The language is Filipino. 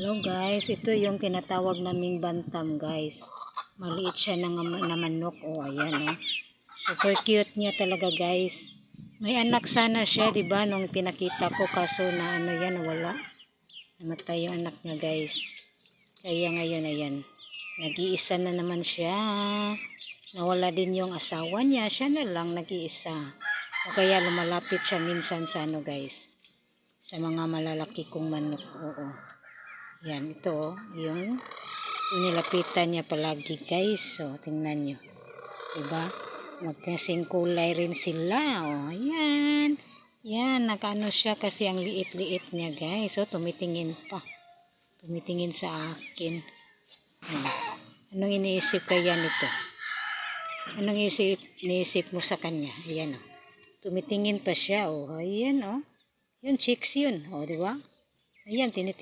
Hello guys, ito yung tinatawag naming bantam guys. Maliit siya na manok. Oh, ayan oh. Super cute niya talaga guys. May anak sana siya, 'di ba, nung pinakita ko, kaso na ano yan, nawala. Namatay yung anak niya guys. Kaya ngayon ayan, nag-iisa na naman siya. Nawala din yung asawa niya, siya na lang nag-iisa. O kaya lumalapit siya minsan sa ano guys, sa mga malalaki kong manok. Oo. Yan, ito yung nilapitan niya palagi guys. So, tingnan nyo. Diba? Magkasing kulay rin sila. O, yan. Yan, nakaano siya kasi ang liit-liit niya guys. So, tumitingin pa. Tumitingin sa akin. Anong iniisip kaya nito? Anong iniisip mo sa kanya? Ayan o. Tumitingin pa siya. O, ayan o. Yung chicks yun. O, diba? Ayan, tinitingin.